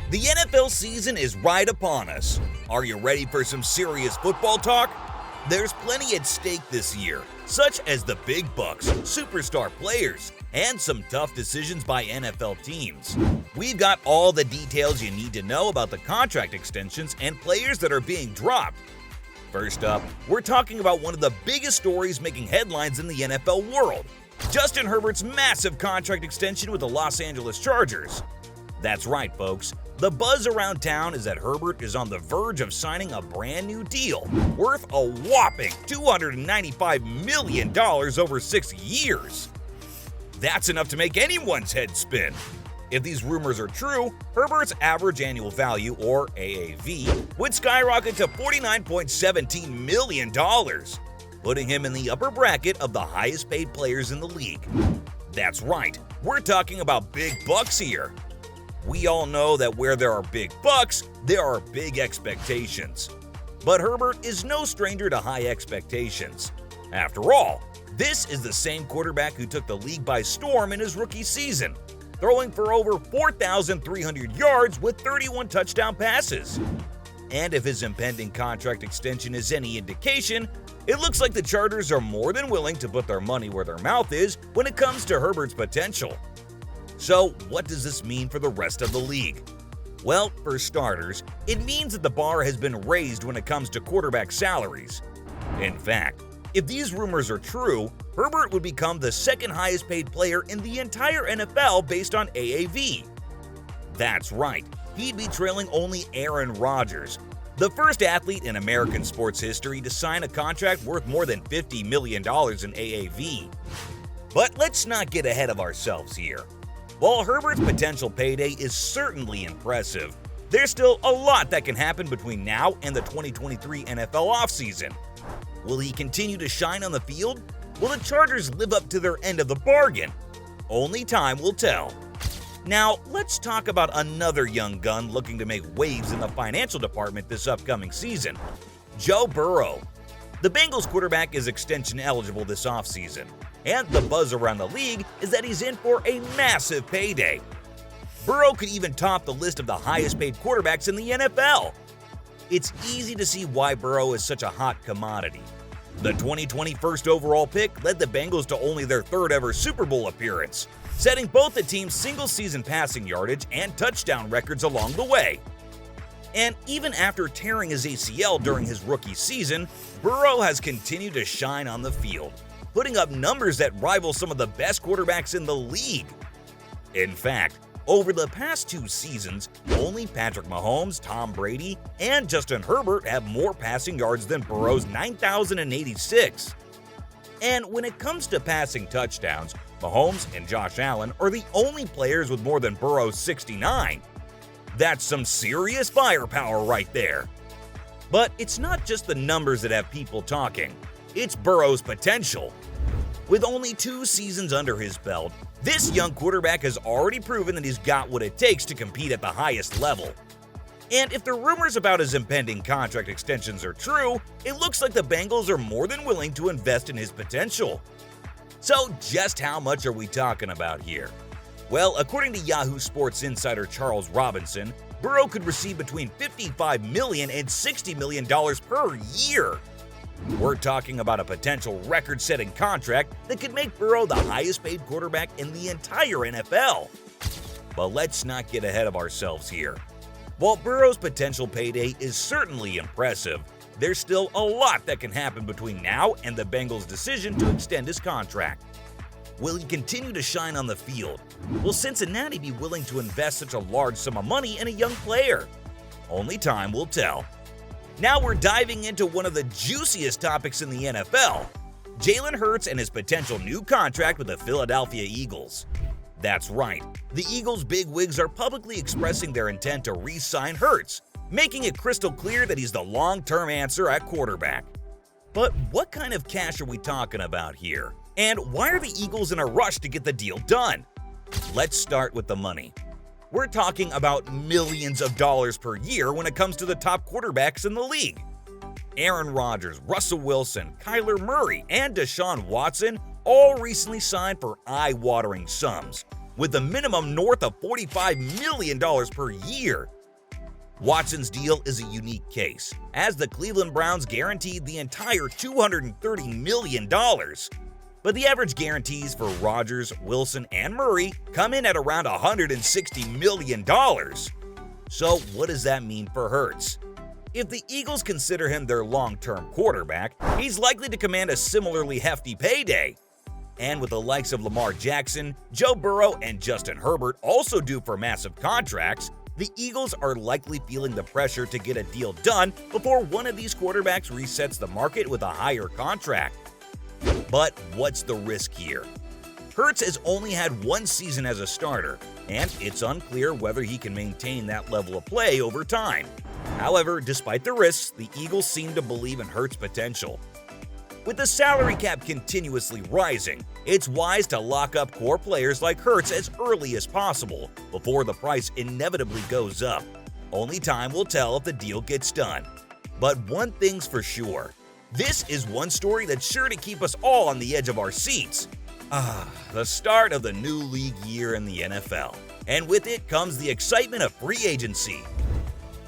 The NFL season is right upon us. Are you ready for some serious football talk? There's plenty at stake this year, such as the big bucks, superstar players, and some tough decisions by NFL teams. We've got all the details you need to know about the contract extensions and players that are being dropped. First up, we're talking about one of the biggest stories making headlines in the NFL world, Justin Herbert's massive contract extension with the Los Angeles Chargers. That's right, folks. The buzz around town is that Herbert is on the verge of signing a brand new deal worth a whopping $295 million over 6 years. That's enough to make anyone's head spin. If these rumors are true, Herbert's average annual value, or AAV, would skyrocket to $49.17 million, putting him in the upper bracket of the highest paid players in the league. That's right, we're talking about big bucks here. We all know that where there are big bucks, there are big expectations. But Herbert is no stranger to high expectations. After all, this is the same quarterback who took the league by storm in his rookie season, throwing for over 4,300 yards with 31 touchdown passes. And if his impending contract extension is any indication, it looks like the Chargers are more than willing to put their money where their mouth is when it comes to Herbert's potential. So, what does this mean for the rest of the league? Well, for starters, it means that the bar has been raised when it comes to quarterback salaries. In fact, if these rumors are true, Herbert would become the second highest paid player in the entire NFL based on AAV. That's right, he'd be trailing only Aaron Rodgers, the first athlete in American sports history to sign a contract worth more than $50 million in AAV. But let's not get ahead of ourselves here. While Herbert's potential payday is certainly impressive, there's still a lot that can happen between now and the 2023 NFL offseason. Will he continue to shine on the field? Will the Chargers live up to their end of the bargain? Only time will tell. Now, let's talk about another young gun looking to make waves in the financial department this upcoming season, Joe Burrow. The Bengals quarterback is extension eligible this offseason, and the buzz around the league is that he's in for a massive payday. Burrow could even top the list of the highest paid quarterbacks in the NFL. It's easy to see why Burrow is such a hot commodity. The 2020 first overall pick led the Bengals to only their third ever Super Bowl appearance, setting both the team's single-season passing yardage and touchdown records along the way. And even after tearing his ACL during his rookie season, Burrow has continued to shine on the field, putting up numbers that rival some of the best quarterbacks in the league. In fact, over the past 2 seasons, only Patrick Mahomes, Tom Brady, and Justin Herbert have more passing yards than Burrow's 9,086. And when it comes to passing touchdowns, Mahomes and Josh Allen are the only players with more than Burrow's 69. That's some serious firepower right there. But it's not just the numbers that have people talking, it's Burrow's potential. With only 2 seasons under his belt, this young quarterback has already proven that he's got what it takes to compete at the highest level. And if the rumors about his impending contract extensions are true, it looks like the Bengals are more than willing to invest in his potential. So just how much are we talking about here? Well, according to Yahoo Sports insider Charles Robinson, Burrow could receive between $55 million and $60 million per year. We're talking about a potential record-setting contract that could make Burrow the highest-paid quarterback in the entire NFL. But let's not get ahead of ourselves here. While Burrow's potential payday is certainly impressive, there's still a lot that can happen between now and the Bengals' decision to extend his contract. Will he continue to shine on the field? Will Cincinnati be willing to invest such a large sum of money in a young player? Only time will tell. Now we're diving into one of the juiciest topics in the NFL, Jalen Hurts and his potential new contract with the Philadelphia Eagles. That's right, the Eagles' bigwigs are publicly expressing their intent to re-sign Hurts, making it crystal clear that he's the long-term answer at quarterback. But what kind of cash are we talking about here? And why are the Eagles in a rush to get the deal done? Let's start with the money. We're talking about millions of dollars per year when it comes to the top quarterbacks in the league. Aaron Rodgers, Russell Wilson, Kyler Murray, and Deshaun Watson all recently signed for eye-watering sums, with a minimum north of $45 million per year, Watson's deal is a unique case, as the Cleveland Browns guaranteed the entire $230 million. But the average guarantees for Rodgers, Wilson, and Murray come in at around $160 million. So what does that mean for Hurts? If the Eagles consider him their long-term quarterback, he's likely to command a similarly hefty payday. And with the likes of Lamar Jackson, Joe Burrow, and Justin Herbert also due for massive contracts, the Eagles are likely feeling the pressure to get a deal done before one of these quarterbacks resets the market with a higher contract. But what's the risk here? Hurts has only had one season as a starter, and it's unclear whether he can maintain that level of play over time. However, despite the risks, the Eagles seem to believe in Hurts' potential. With the salary cap continuously rising, it's wise to lock up core players like Hurts as early as possible before the price inevitably goes up. Only time will tell if the deal gets done. But one thing's for sure, this is one story that's sure to keep us all on the edge of our seats. The start of the new league year in the NFL. And with it comes the excitement of free agency.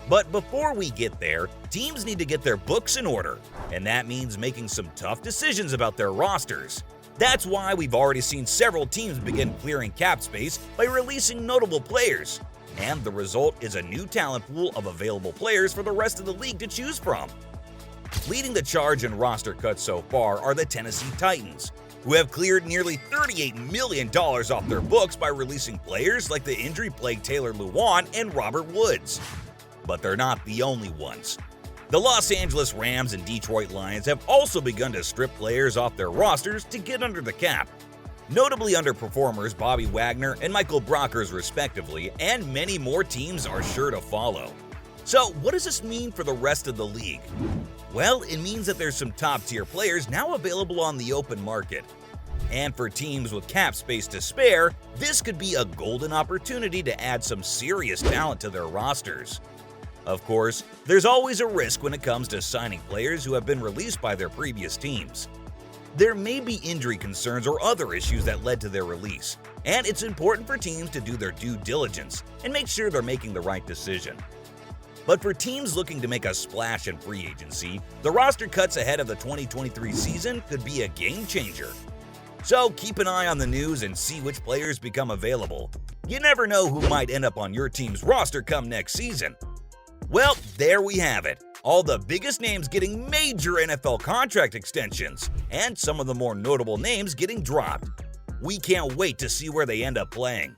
But before we get there, teams need to get their books in order, and that means making some tough decisions about their rosters. That's why we've already seen several teams begin clearing cap space by releasing notable players, and the result is a new talent pool of available players for the rest of the league to choose from. Leading the charge in roster cuts so far are the Tennessee Titans, who have cleared nearly $38 million off their books by releasing players like the injury-plagued Taylor Lewan and Robert Woods. But they're not the only ones. The Los Angeles Rams and Detroit Lions have also begun to strip players off their rosters to get under the cap. Notably underperformers Bobby Wagner and Michael Brockers respectively, and many more teams are sure to follow. So what does this mean for the rest of the league? Well, it means that there's some top-tier players now available on the open market. And for teams with cap space to spare, this could be a golden opportunity to add some serious talent to their rosters. Of course, there's always a risk when it comes to signing players who have been released by their previous teams. There may be injury concerns or other issues that led to their release, and it's important for teams to do their due diligence and make sure they're making the right decision. But for teams looking to make a splash in free agency, the roster cuts ahead of the 2023 season could be a game changer. So keep an eye on the news and see which players become available. You never know who might end up on your team's roster come next season. Well, there we have it. All the biggest names getting major NFL contract extensions, and some of the more notable names getting dropped. We can't wait to see where they end up playing.